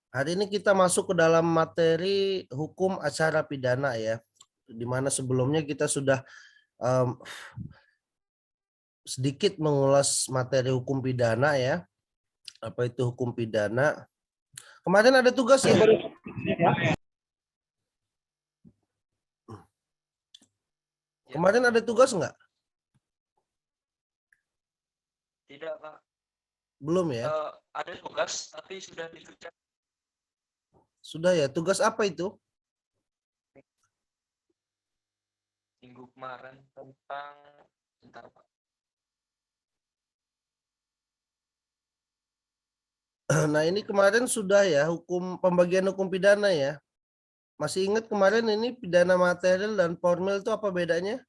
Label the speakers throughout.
Speaker 1: Hari ini kita masuk ke dalam materi hukum acara pidana ya, di mana sebelumnya kita sudah sedikit mengulas materi hukum pidana ya. Apa itu hukum pidana? Kemarin ada tugas ya? Kemarin ada tugas nggak?
Speaker 2: Tidak, Pak.
Speaker 1: Belum ya?
Speaker 2: Ada tugas, tapi sudah dikerjakan.
Speaker 1: Sudah ya. Tugas apa itu?
Speaker 2: Minggu kemarin tentang bentar, Pak.
Speaker 1: Nah ini kemarin sudah ya pembagian hukum pidana ya. Masih ingat kemarin ini pidana material dan formil itu apa bedanya?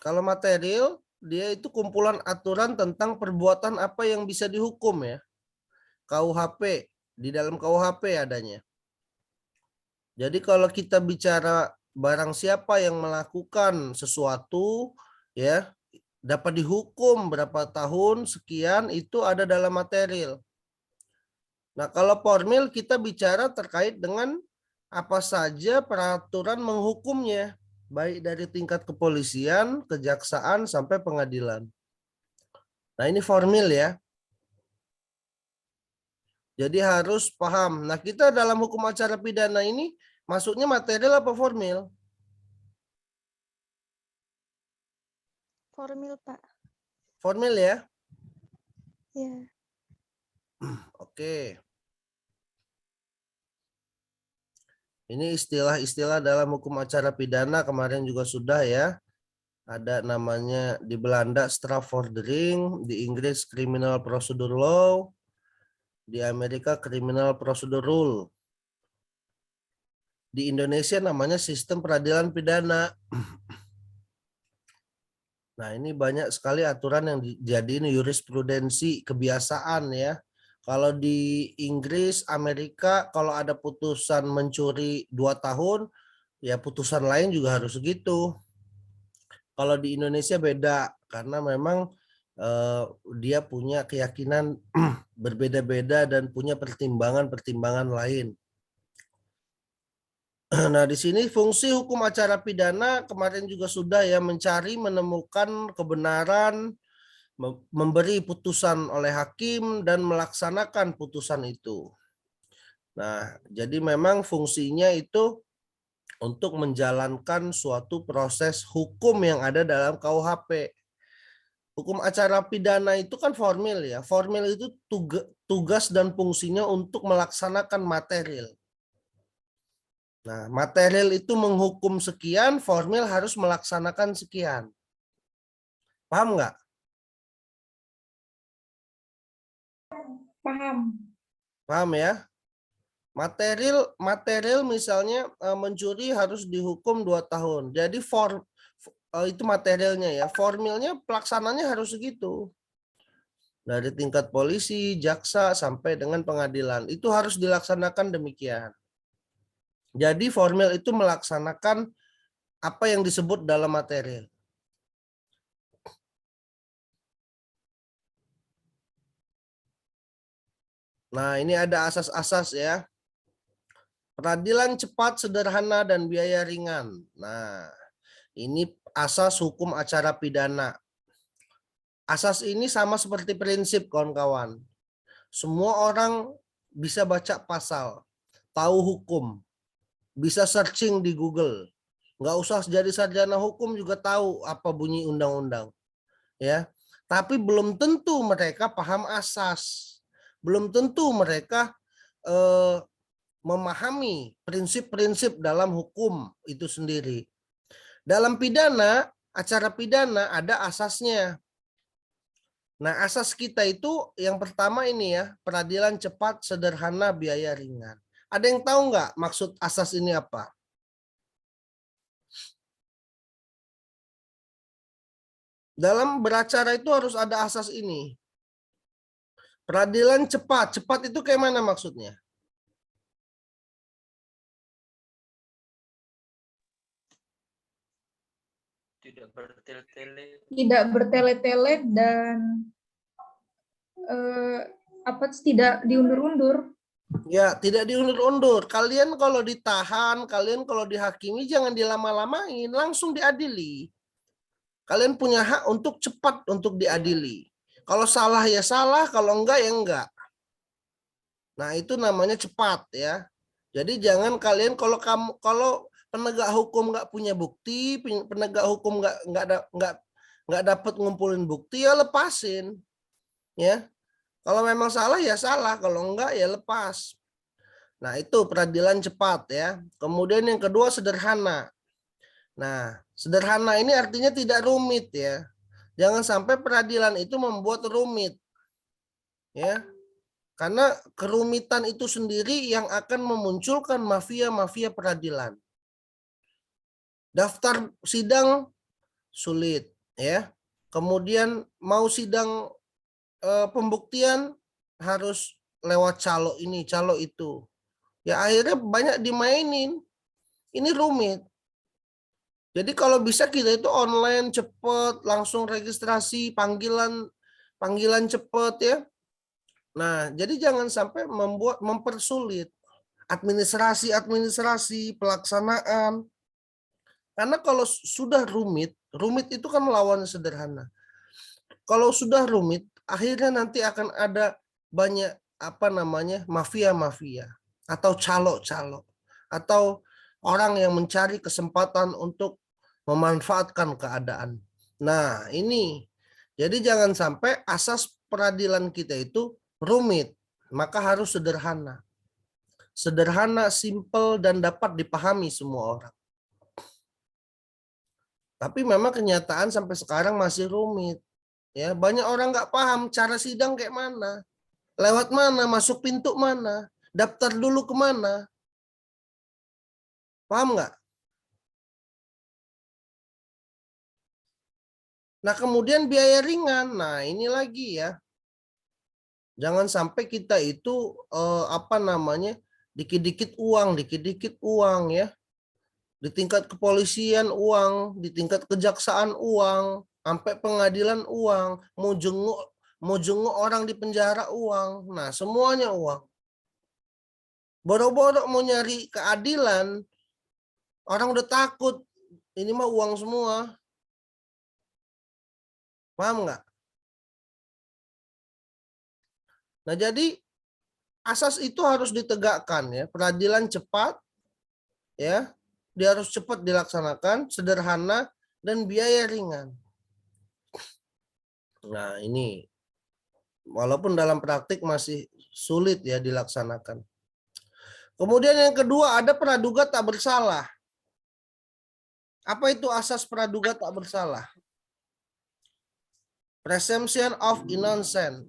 Speaker 1: Kalau material, dia itu kumpulan aturan tentang perbuatan apa yang bisa dihukum ya. KUHP, di dalam KUHP adanya. Jadi kalau kita bicara barang siapa yang melakukan sesuatu ya dapat dihukum berapa tahun sekian itu ada dalam material. Nah, kalau formil kita bicara terkait dengan apa saja peraturan menghukumnya, baik dari tingkat kepolisian, kejaksaan, sampai pengadilan. Nah, ini formil ya. Jadi harus paham. Nah, kita dalam hukum acara pidana ini masuknya material apa formil?
Speaker 3: Formil, Pak.
Speaker 1: Formil ya.
Speaker 3: Ya.
Speaker 1: Oke. Ini istilah-istilah dalam hukum acara pidana kemarin juga sudah ya. Ada namanya di Belanda strafvordering, di Inggris criminal procedure law, di Amerika criminal procedure rule. Di Indonesia namanya sistem peradilan pidana. Nah, ini banyak sekali aturan yang dijadiin jurisprudensi, kebiasaan ya. Kalau di Inggris, Amerika, kalau ada putusan mencuri 2 tahun, ya putusan lain juga harus segitu. Kalau di Indonesia beda, karena memang dia punya keyakinan berbeda-beda dan punya pertimbangan-pertimbangan lain. Nah, di sini fungsi hukum acara pidana kemarin juga sudah ya mencari, menemukan kebenaran, memberi putusan oleh hakim dan melaksanakan putusan itu. Nah, jadi memang fungsinya itu untuk menjalankan suatu proses hukum yang ada dalam KUHP. Hukum acara pidana itu kan formil ya. Formil itu tugas dan fungsinya untuk melaksanakan material. Nah, material itu menghukum sekian, formil harus melaksanakan sekian. Paham nggak?
Speaker 3: Paham.
Speaker 1: Paham ya? Material misalnya mencuri harus dihukum 2 tahun. Jadi itu materialnya ya. Formilnya pelaksananya harus segitu. Dari tingkat polisi, jaksa sampai dengan pengadilan. Itu harus dilaksanakan demikian. Jadi formil itu melaksanakan apa yang disebut dalam material. Nah, ini ada asas-asas ya. Peradilan cepat, sederhana, dan biaya ringan. Nah, ini asas hukum acara pidana. Asas ini sama seperti prinsip, kawan-kawan. Semua orang bisa baca pasal, tahu hukum, bisa searching di Google. Nggak usah jadi sarjana hukum juga tahu apa bunyi undang-undang. Ya, tapi belum tentu mereka paham asas. Belum tentu mereka memahami prinsip-prinsip dalam hukum itu sendiri. Dalam pidana, acara pidana ada asasnya. Nah, asas kita itu yang pertama ini ya, peradilan cepat, sederhana, biaya ringan. Ada yang tahu nggak maksud asas ini apa? Dalam beracara itu harus ada asas ini. Peradilan cepat, cepat itu kayak mana maksudnya?
Speaker 2: Tidak bertele-tele.
Speaker 4: tidak bertele-tele dan tidak diundur-undur.
Speaker 1: Ya, tidak diundur-undur. Kalian kalau ditahan, kalian kalau dihakimi jangan dilama-lamain, langsung diadili. Kalian punya hak untuk cepat untuk diadili. Kalau salah ya salah, kalau enggak ya enggak. Nah, itu namanya cepat ya. Jadi jangan kalian kalau penegak hukum nggak punya bukti, penegak hukum nggak dapat ngumpulin bukti ya lepasin. Ya. Kalau memang salah ya salah, kalau enggak ya lepas. Nah, itu peradilan cepat ya. Kemudian yang kedua sederhana. Nah, sederhana ini artinya tidak rumit ya. Jangan sampai peradilan itu membuat rumit. Ya. Karena kerumitan itu sendiri yang akan memunculkan mafia-mafia peradilan. Daftar sidang sulit ya. Kemudian mau sidang pembuktian harus lewat calo ini, calo itu. Ya akhirnya banyak dimainin. Ini rumit. Jadi kalau bisa kita itu online cepet, langsung registrasi, panggilan cepet ya. Nah, jadi jangan sampai mempersulit administrasi pelaksanaan. Karena kalau sudah rumit itu kan lawan sederhana. Kalau sudah rumit, akhirnya nanti akan ada banyak mafia-mafia atau calo-calo atau orang yang mencari kesempatan untuk memanfaatkan keadaan. Nah, ini. Jadi jangan sampai asas peradilan kita itu rumit, maka harus sederhana. Sederhana, simpel, dan dapat dipahami semua orang. Tapi memang kenyataan sampai sekarang masih rumit. Ya, banyak orang nggak paham cara sidang kayak mana, lewat mana, masuk pintu mana, daftar dulu kemana. Paham nggak? Nah, kemudian biaya ringan. Nah, ini lagi ya. Jangan sampai kita itu dikit-dikit uang ya. Di tingkat kepolisian uang, di tingkat kejaksaan uang, sampai pengadilan uang, mau jenguk orang di penjara uang. Nah, semuanya uang. Boro-boro mau nyari keadilan, orang udah takut. Ini mah uang semua. Paham nggak? Nah, jadi asas itu harus ditegakkan ya. Peradilan cepat, ya, dia harus cepat dilaksanakan, sederhana, dan biaya ringan. Nah, ini walaupun dalam praktik masih sulit ya dilaksanakan. Kemudian yang kedua ada praduga tak bersalah. Apa itu asas praduga tak bersalah? Presumption of innocence.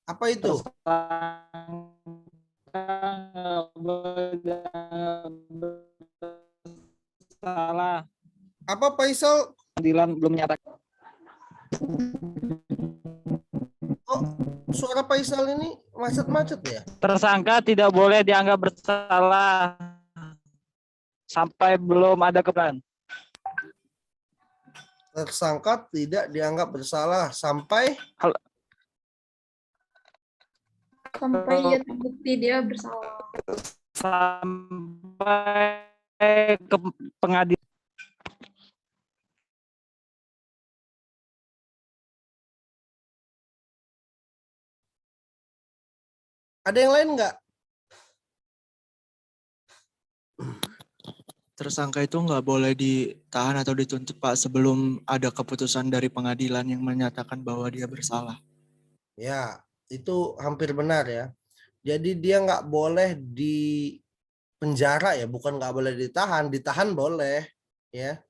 Speaker 1: Apa itu?
Speaker 5: Salah.
Speaker 1: Apa Faisal?
Speaker 5: Pengadilan belum menyatakan.
Speaker 1: Oh, suara Faisal ini macet-macet ya?
Speaker 5: Tersangka tidak boleh dianggap bersalah sampai belum ada kebenaran.
Speaker 1: Tersangka tidak dianggap bersalah sampai
Speaker 4: Sampai ya terbukti dia bersalah.
Speaker 5: Sampai ke pengadilan.
Speaker 1: ada yang lain nggak?
Speaker 6: Tersangka itu nggak boleh ditahan atau dituntut Pak sebelum ada keputusan dari pengadilan yang menyatakan bahwa dia bersalah.
Speaker 1: Ya, itu hampir benar ya. Jadi dia nggak boleh di penjara ya, bukan nggak boleh ditahan boleh ya.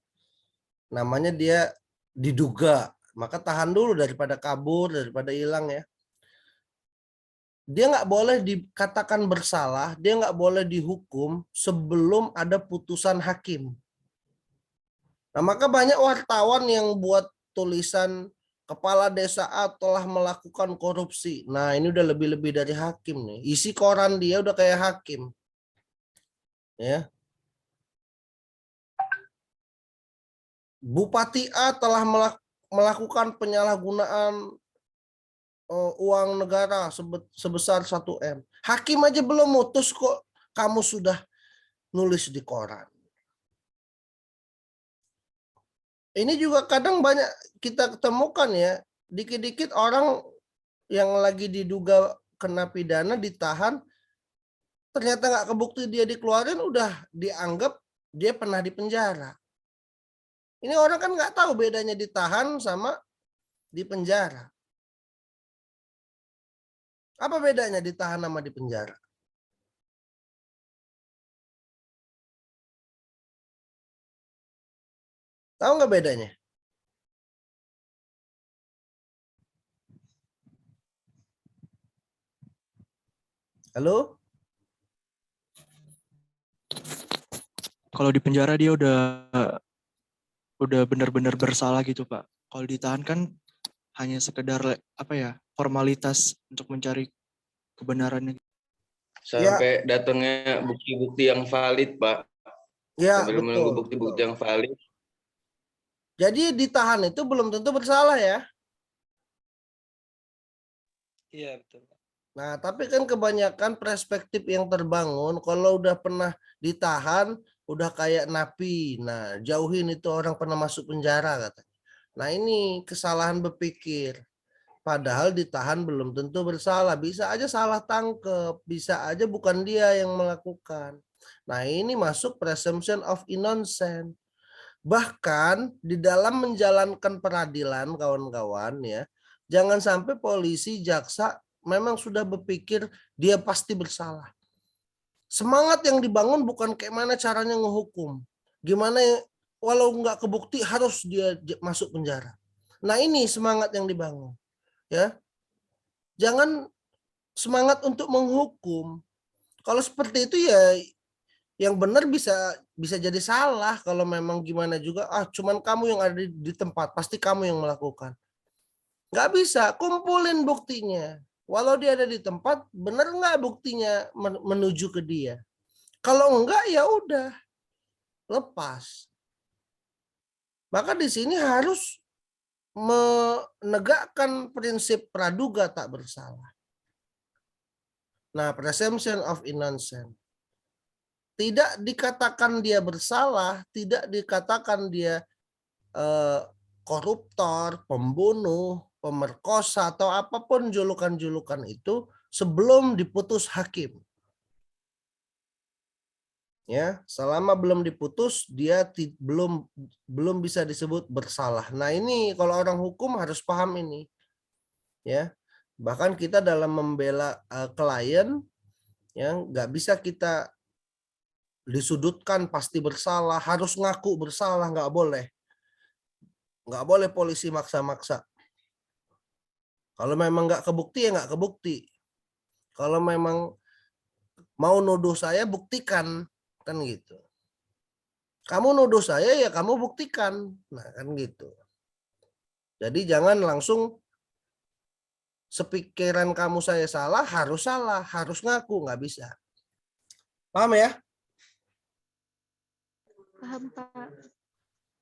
Speaker 1: Namanya dia diduga, maka tahan dulu daripada kabur, daripada hilang ya. Dia nggak boleh dikatakan bersalah, dia nggak boleh dihukum sebelum ada putusan hakim. Nah, maka banyak wartawan yang buat tulisan kepala desa A telah melakukan korupsi. Nah, ini udah lebih-lebih dari hakim nih. Isi koran dia udah kayak hakim. Ya. Bupati A telah melakukan penyalahgunaan uang negara sebesar 1 M. Hakim aja belum mutus kok kamu sudah nulis di koran. Ini juga kadang banyak kita ketemukan ya, dikit-dikit orang yang lagi diduga kena pidana ditahan, ternyata nggak kebukti dia dikeluarin, udah dianggap dia pernah di penjara. Ini orang kan nggak tahu bedanya ditahan sama di penjara. Apa bedanya ditahan sama di penjara? Tahu nggak bedanya? Halo?
Speaker 6: Kalau di penjara dia udah benar-benar bersalah gitu, Pak. Kalau ditahan kan hanya sekedar formalitas untuk mencari kebenarannya.
Speaker 2: Sampai datangnya bukti-bukti yang valid, Pak.
Speaker 1: Ya,
Speaker 2: Sambil menunggu bukti-bukti yang valid.
Speaker 1: Jadi ditahan itu belum tentu bersalah ya.
Speaker 5: Iya, betul.
Speaker 1: Nah, tapi kan kebanyakan perspektif yang terbangun kalau udah pernah ditahan, udah kayak napi. Nah, jauhin itu orang pernah masuk penjara katanya. Nah, ini kesalahan berpikir. Padahal ditahan belum tentu bersalah. Bisa aja salah tangkep, bisa aja bukan dia yang melakukan. Nah, ini masuk presumption of innocence. Bahkan di dalam menjalankan peradilan kawan-kawan ya, jangan sampai polisi, jaksa memang sudah berpikir dia pasti bersalah. Semangat yang dibangun bukan kayak mana caranya ngehukum. Gimana walau nggak kebukti harus dia masuk penjara. Nah, ini semangat yang dibangun. Ya. Jangan semangat untuk menghukum. Kalau seperti itu ya yang benar bisa jadi salah. Kalau memang gimana juga, cuman kamu yang ada di tempat, pasti kamu yang melakukan. Nggak bisa, kumpulin buktinya. Walau dia ada di tempat, benar nggak buktinya menuju ke dia? Kalau enggak ya udah, lepas. Maka di sini harus menegakkan prinsip praduga tak bersalah. Nah, presumption of innocence. Tidak dikatakan dia bersalah, tidak dikatakan dia koruptor, pembunuh, pemerkosa, atau apapun julukan-julukan itu sebelum diputus hakim. Ya, selama belum diputus dia belum bisa disebut bersalah. Nah, ini kalau orang hukum harus paham ini. Ya. Bahkan kita dalam membela klien ya nggak bisa kita disudutkan pasti bersalah, harus ngaku bersalah, nggak boleh. Nggak boleh polisi maksa-maksa. Kalau memang nggak kebukti ya nggak kebukti. Kalau memang mau nuduh saya buktikan, kan gitu. Kamu nuduh saya ya kamu buktikan, nah kan gitu. Jadi jangan langsung sepikiran kamu saya salah, harus ngaku, nggak bisa. Paham ya?
Speaker 3: Paham, Pak.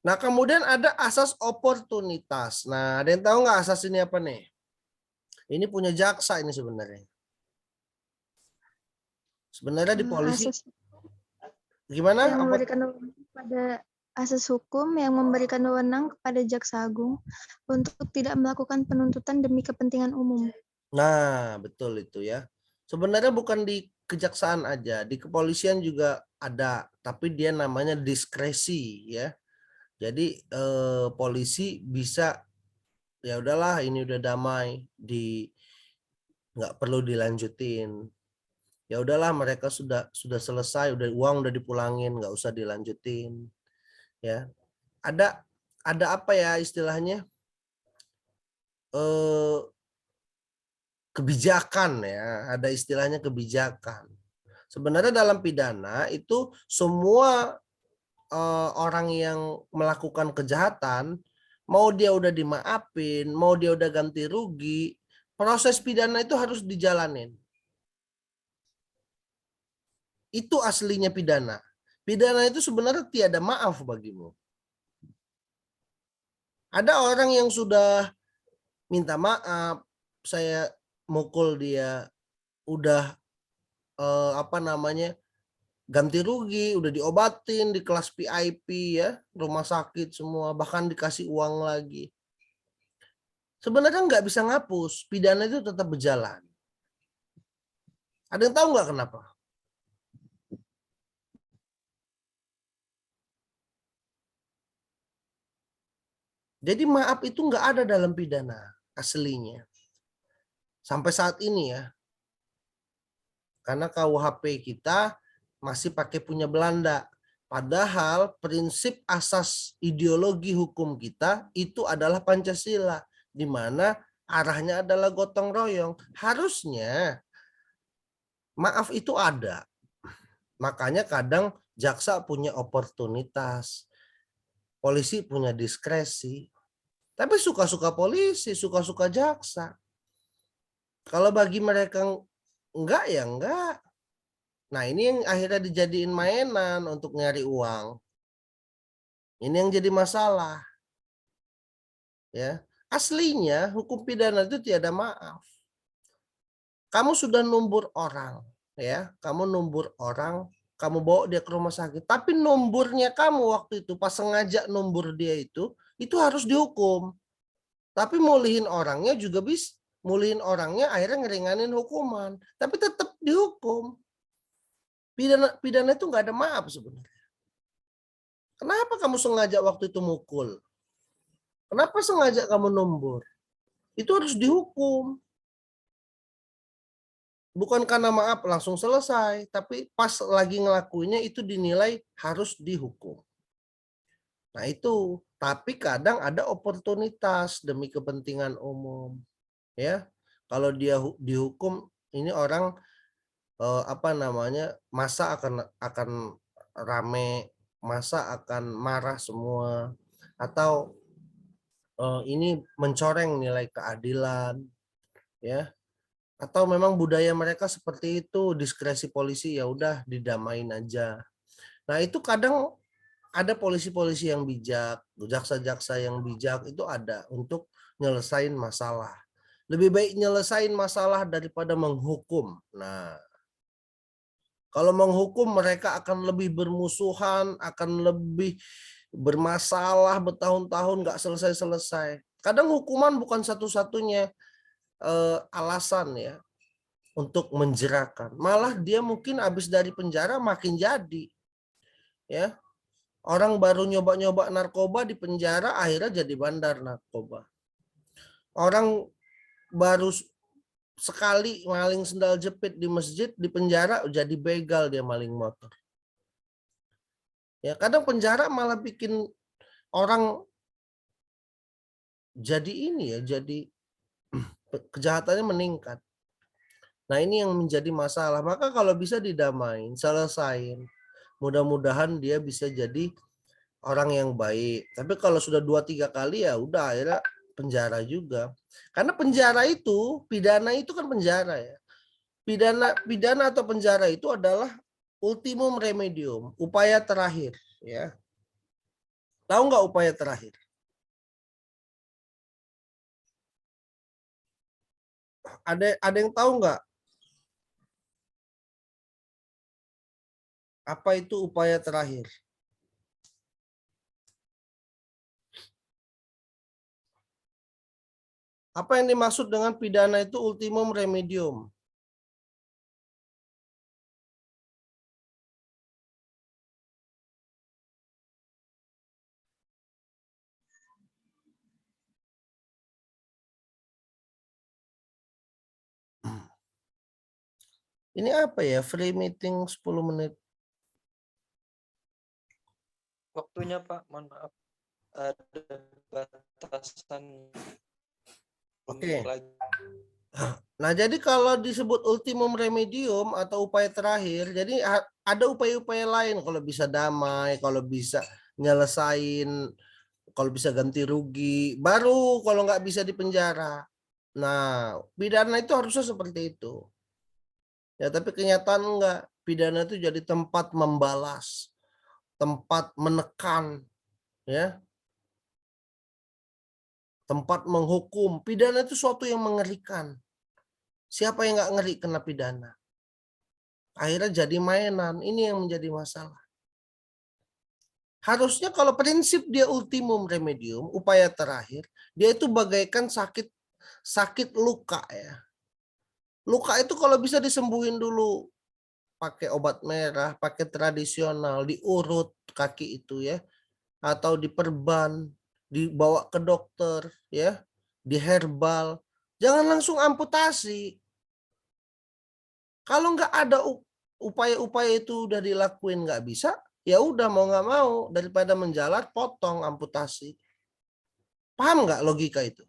Speaker 1: Nah kemudian ada asas oportunitas. Nah ada yang tahu nggak asas ini apa nih? Ini punya jaksa ini sebenarnya. Sebenarnya di polisi
Speaker 3: Asas
Speaker 1: gimana?
Speaker 3: yang memberikan wewenang kepada asas hukum yang memberikan wewenang kepada jaksa agung untuk tidak melakukan penuntutan demi kepentingan umum.
Speaker 1: Nah, betul itu ya. Sebenarnya bukan di kejaksaan aja, di kepolisian juga ada, tapi dia namanya diskresi ya. Jadi polisi bisa ya udahlah ini udah damai, nggak perlu dilanjutin. Ya udahlah mereka sudah selesai, uang udah dipulangin, nggak usah dilanjutin. Ya. Ada apa ya istilahnya? Kebijakan ya, ada istilahnya kebijakan. Sebenarnya dalam pidana itu semua orang yang melakukan kejahatan, mau dia udah dimaafin, mau dia udah ganti rugi, proses pidana itu harus dijalanin. Itu aslinya pidana. Pidana itu sebenarnya tiada maaf bagimu. Ada orang yang sudah minta maaf, saya mukul dia, udah ganti rugi, udah diobatin di kelas VIP ya, rumah sakit semua, bahkan dikasih uang lagi. Sebenarnya nggak bisa ngapus, pidana itu tetap berjalan. Ada yang tahu nggak kenapa? Jadi maaf itu nggak ada dalam pidana aslinya. Sampai saat ini ya. Karena KUHP kita masih pakai punya Belanda. Padahal prinsip asas ideologi hukum kita itu adalah Pancasila. Di mana arahnya adalah gotong royong. Harusnya maaf itu ada. Makanya kadang jaksa punya oportunitas. Polisi punya diskresi. Tapi suka-suka polisi, suka-suka jaksa. Kalau bagi mereka enggak ya enggak. Nah ini yang akhirnya dijadiin mainan untuk nyari uang. Ini yang jadi masalah. Ya, aslinya hukum pidana itu tiada maaf. Kamu sudah numbur orang, ya, kamu numbur orang, kamu bawa dia ke rumah sakit. Tapi numburnya kamu waktu itu pas sengaja numbur dia itu harus dihukum. Tapi mulihin orangnya juga bisa, mulihin orangnya akhirnya ngeringanin hukuman, tapi tetap dihukum. Pidana itu nggak ada maaf sebenarnya. Kenapa kamu sengaja waktu itu mukul? Kenapa sengaja kamu numbur? Itu harus dihukum. Bukan karena maaf langsung selesai, tapi pas lagi ngelakuinnya itu dinilai harus dihukum. Nah itu, tapi kadang ada oportunitas demi kepentingan umum. Ya, kalau dia dihukum, ini orang masa akan rame, masa akan marah semua, atau ini mencoreng nilai keadilan, ya, atau memang budaya mereka seperti itu, diskresi polisi ya udah didamain aja. Nah itu kadang ada polisi-polisi yang bijak, jaksa-jaksa yang bijak itu ada untuk nyelesain masalah. Lebih baik nyelesain masalah daripada menghukum. Nah, kalau menghukum mereka akan lebih bermusuhan, akan lebih bermasalah bertahun-tahun nggak selesai-selesai. Kadang hukuman bukan satu-satunya alasan ya untuk menjerakan. Malah dia mungkin habis dari penjara makin jadi. Ya. Orang baru nyoba-nyoba narkoba di penjara akhirnya jadi bandar narkoba. Orang baru sekali maling sendal jepit di masjid di penjara jadi begal dia maling motor. Ya, kadang penjara malah bikin orang jadi ini ya, jadi kejahatannya meningkat. Nah, ini yang menjadi masalah. Maka kalau bisa didamain, selesain. Mudah-mudahan dia bisa jadi orang yang baik. Tapi kalau sudah 2-3 kali ya udah akhirnya penjara juga. Karena penjara itu, pidana itu kan penjara ya. Pidana atau penjara itu adalah ultimum remedium, upaya terakhir ya. Tahu nggak upaya terakhir? Ada yang tahu nggak? Apa itu upaya terakhir? Apa yang dimaksud dengan pidana itu ultimum remedium? Ini apa ya? Free meeting 10 menit.
Speaker 6: Waktunya Pak, mohon maaf. Ada batasan.
Speaker 1: Oke. Nah, jadi kalau disebut ultimum remedium atau upaya terakhir, jadi ada upaya-upaya lain kalau bisa damai, kalau bisa nyelesain, kalau bisa ganti rugi, baru kalau nggak bisa dipenjara. Nah, pidana itu harusnya seperti itu. Ya, tapi kenyataan enggak. Pidana itu jadi tempat membalas, tempat menekan, ya. tempat menghukum. Pidana itu suatu yang mengerikan. Siapa yang nggak ngeri kena pidana? Akhirnya jadi mainan. Ini yang menjadi masalah. Harusnya kalau prinsip dia ultimum remedium, upaya terakhir, dia itu bagaikan sakit luka ya. Luka itu kalau bisa disembuhin dulu pakai obat merah, pakai tradisional, diurut kaki itu ya, atau diperban, dibawa ke dokter ya, di herbal. Jangan langsung amputasi. Kalau nggak ada upaya-upaya itu udah dilakuin nggak bisa, ya udah mau nggak mau daripada menjalar potong amputasi. Paham nggak logika itu?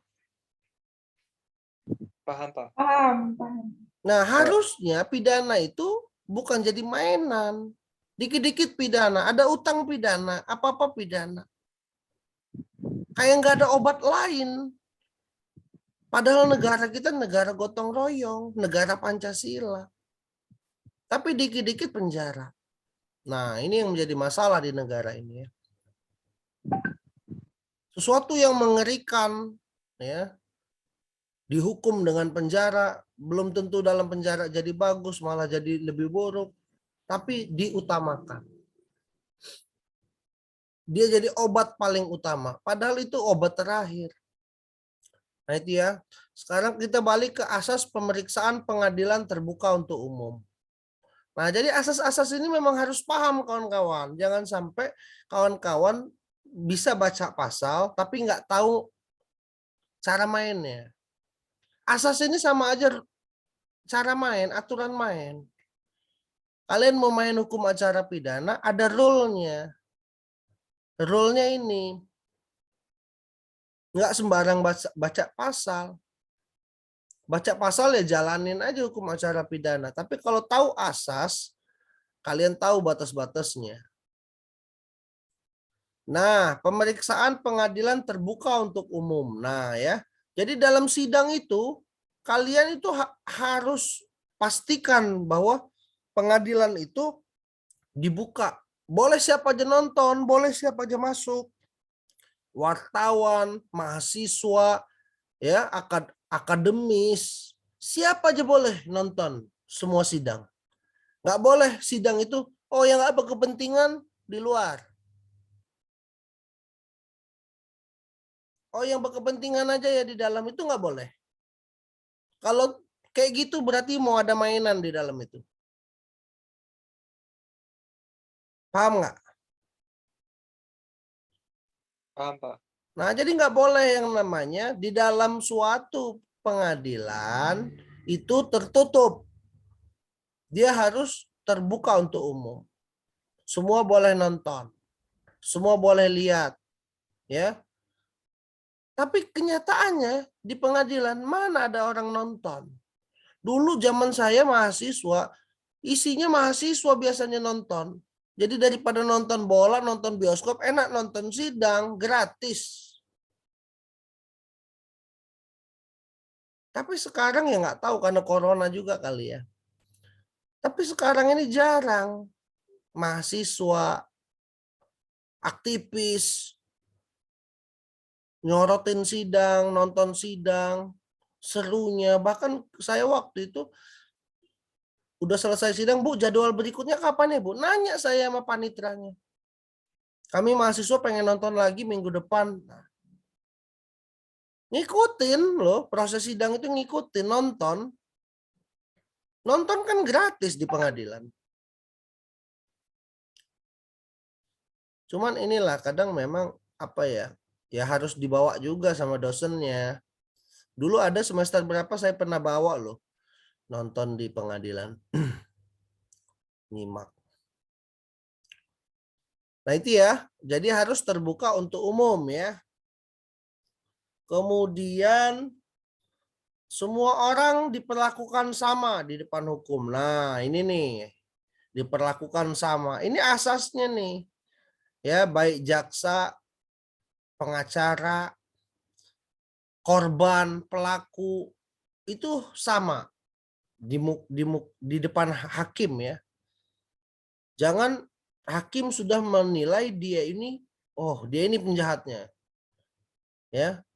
Speaker 6: Paham, Pak.
Speaker 4: Paham, paham.
Speaker 1: Nah harusnya pidana itu bukan jadi mainan. Dikit-dikit pidana, ada utang pidana, apa-apa pidana. Kayak nggak ada obat lain. Padahal negara kita negara gotong royong, negara Pancasila. Tapi dikit-dikit penjara. Nah, ini yang menjadi masalah di negara ini ya. Sesuatu yang mengerikan ya. Dihukum dengan penjara, belum tentu dalam penjara jadi bagus, malah jadi lebih buruk. Tapi diutamakan. Dia jadi obat paling utama, padahal itu obat terakhir. Nah, itu ya. Sekarang kita balik ke asas pemeriksaan pengadilan terbuka untuk umum. Nah, jadi asas-asas ini memang harus paham kawan-kawan. Jangan sampai kawan-kawan bisa baca pasal tapi nggak tahu cara mainnya. Asas ini sama aja cara main, aturan main. Kalian mau main hukum acara pidana, ada rule-nya. Rule-nya ini. Nggak sembarang baca pasal. Baca pasal ya jalanin aja hukum acara pidana. Tapi kalau tahu asas, kalian tahu batas-batasnya. Nah, pemeriksaan pengadilan terbuka untuk umum. Nah ya, jadi dalam sidang itu, kalian itu harus pastikan bahwa pengadilan itu dibuka. Boleh siapa aja nonton, boleh siapa aja masuk. Wartawan, mahasiswa, ya akademis, siapa aja boleh nonton semua sidang. Nggak boleh sidang itu, oh yang nggak berkepentingan di luar. Oh yang berkepentingan aja ya di dalam itu nggak boleh. Kalau kayak gitu berarti mau ada mainan di dalam itu. Paham nggak?
Speaker 6: Paham, Pak.
Speaker 1: Nah, jadi nggak boleh yang namanya di dalam suatu pengadilan itu tertutup. Dia harus terbuka untuk umum. Semua boleh nonton. Semua boleh lihat. Ya. Tapi kenyataannya di pengadilan mana ada orang nonton. Dulu zaman saya mahasiswa, isinya mahasiswa biasanya nonton. Jadi daripada nonton bola, nonton bioskop, enak nonton sidang, gratis. Tapi sekarang ya nggak tahu karena corona juga kali ya. Tapi sekarang ini jarang mahasiswa, aktivis, nyorotin sidang, nonton sidang, serunya. Bahkan saya waktu itu udah selesai sidang, Bu, jadwal berikutnya kapan ya, Bu? Nanya saya sama panitranya. Kami mahasiswa pengen nonton lagi minggu depan. Nah, ngikutin loh, proses sidang itu ngikutin, nonton. Nonton kan gratis di pengadilan. Cuman inilah kadang memang apa ya harus dibawa juga sama dosennya. Dulu ada semester berapa saya pernah bawa loh nonton di pengadilan. Nyimak. Nah itu ya, jadi harus terbuka untuk umum ya. Kemudian semua orang diperlakukan sama di depan hukum. Nah ini nih, diperlakukan sama. Ini asasnya nih. Ya, baik jaksa, pengacara, korban, pelaku, itu sama di depan hakim ya. Jangan hakim sudah menilai dia ini, oh dia ini penjahatnya. Ya.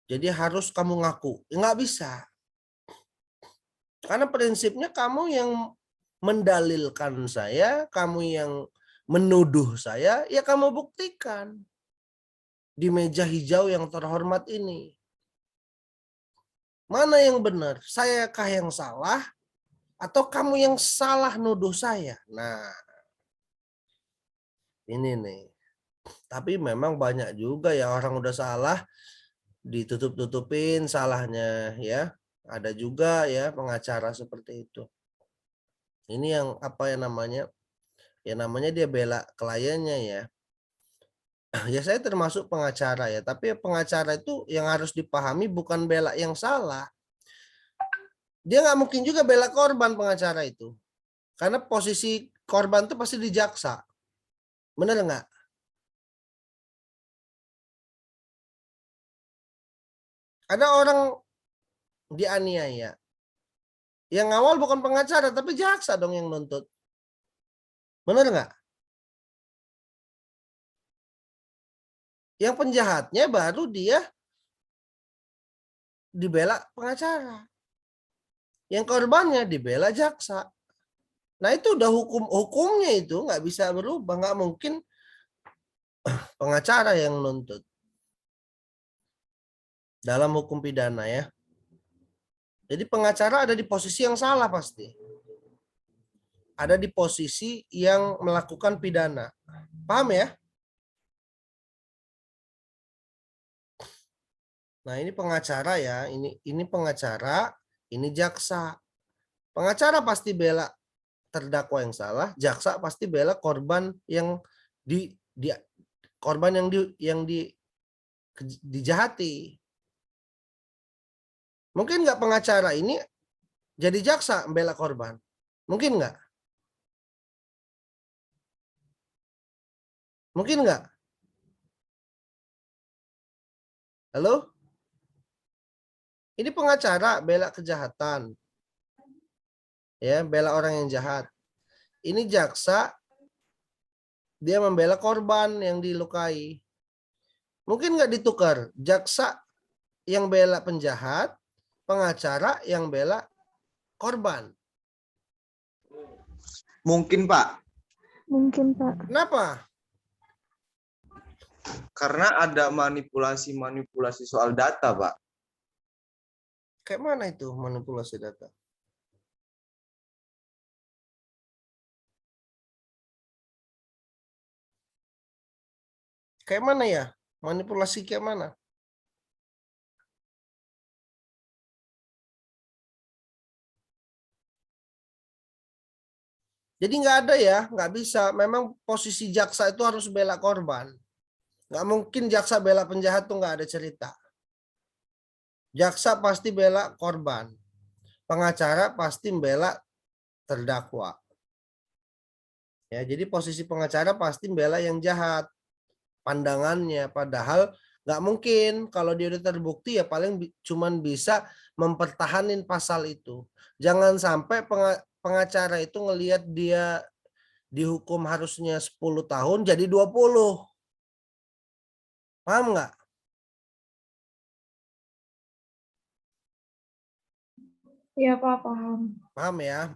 Speaker 1: Jadi harus kamu ngaku. Nggak bisa. Karena prinsipnya kamu yang mendalilkan saya, kamu yang menuduh saya, ya kamu buktikan di meja hijau yang terhormat ini. Mana yang benar? Sayakah yang salah atau kamu yang salah nuduh saya? Nah, ini nih. Tapi memang banyak juga ya orang udah salah ditutup-tutupin salahnya ya. Ada juga ya pengacara seperti itu. Ini yang apa ya namanya? Ya namanya dia bela kliennya ya. Ya saya termasuk pengacara ya, tapi pengacara itu yang harus dipahami bukan bela yang salah. Dia nggak mungkin juga bela korban pengacara itu. Karena posisi korban itu pasti di jaksa. Bener nggak? Ada orang dianiaya. Yang awal bukan pengacara, tapi jaksa dong yang nuntut. Bener nggak? Yang penjahatnya baru dia dibela pengacara. Yang korbannya dibela jaksa. Nah itu udah hukumnya itu nggak bisa berubah, nggak mungkin pengacara yang nuntut dalam hukum pidana ya. Jadi pengacara ada di posisi yang salah pasti. Ada di posisi yang melakukan pidana. Paham ya? Nah ini pengacara ya, ini pengacara, ini jaksa. Pengacara pasti bela terdakwa yang salah, jaksa pasti bela korban yang dijahati. Mungkin nggak pengacara ini jadi jaksa bela korban? Mungkin nggak? Mungkin nggak? Halo? Ini pengacara bela kejahatan. Ya, bela orang yang jahat. Ini jaksa dia membela korban yang dilukai. Mungkin nggak ditukar? Jaksa yang bela penjahat, pengacara yang bela korban.
Speaker 7: Mungkin, Pak.
Speaker 3: Mungkin, Pak.
Speaker 1: Kenapa?
Speaker 7: Karena ada manipulasi soal data, Pak.
Speaker 1: Kayak mana itu manipulasi data? Kayak mana ya? Manipulasi kayak mana? Jadi nggak ada ya, nggak bisa. Memang posisi jaksa itu harus bela korban. Nggak mungkin jaksa bela penjahat tuh nggak ada cerita. Jaksa pasti bela korban. Pengacara pasti bela terdakwa. Ya, jadi posisi pengacara pasti bela yang jahat. Pandangannya, padahal nggak mungkin kalau dia udah terbukti ya paling cuman bisa mempertahanin pasal itu. Jangan sampai pengacara itu ngelihat dia dihukum harusnya 10 tahun jadi 20. Paham nggak?
Speaker 4: Iya, Pak, paham.
Speaker 1: Paham ya?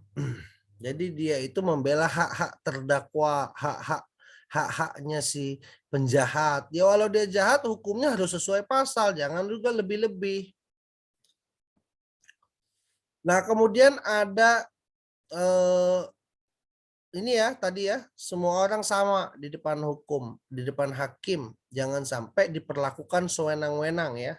Speaker 1: Jadi dia itu membela hak-hak terdakwa, hak-haknya si penjahat. Ya walau dia jahat hukumnya harus sesuai pasal, jangan juga lebih-lebih. Nah, kemudian ada ini ya tadi ya, semua orang sama di depan hukum, di depan hakim. Jangan sampai diperlakukan sewenang-wenang ya.